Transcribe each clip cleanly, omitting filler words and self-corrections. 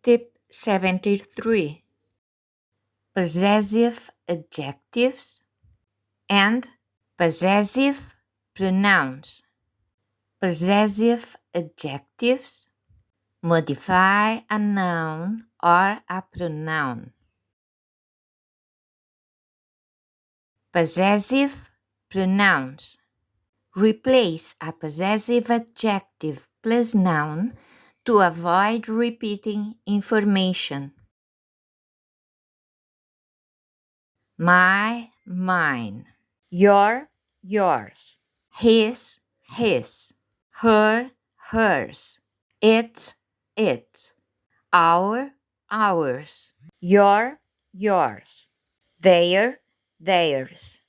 Tip 73. Possessive adjectives and possessive pronouns. Possessive adjectives modify a noun or a pronoun. Possessive pronouns. Replace a possessive adjective plus noun to avoid repeating information. My, mine. Your, yours. His, his. Her, hers. It's, its. Our, ours. Your, yours. Their, theirs.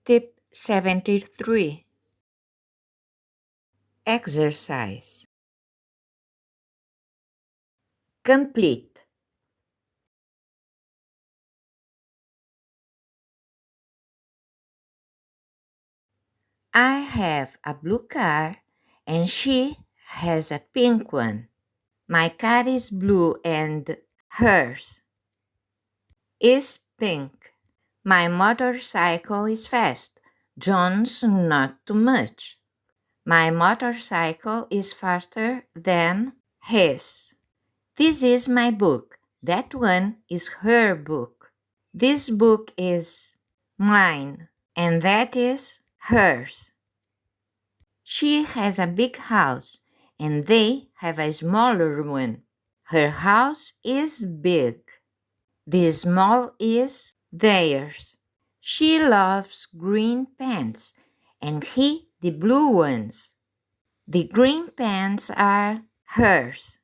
Tip 73. Exercise. Complete. I have a blue car and she has a pink one. My car is blue and hers is pink. My motorcycle is fast. John's not too much. My motorcycle is faster than his. This is my book. That one is her book. This book is mine, and that is hers. She has a big house, and they have a smaller one. Her house is big. The small is theirs. She loves green pants, and he the blue ones. The green pants are hers,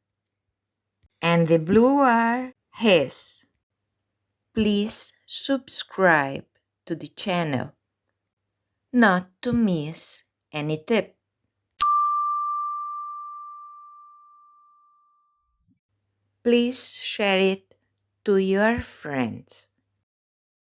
and the blue are his. Please subscribe to the channel not to miss any tip. Please share it to your friends.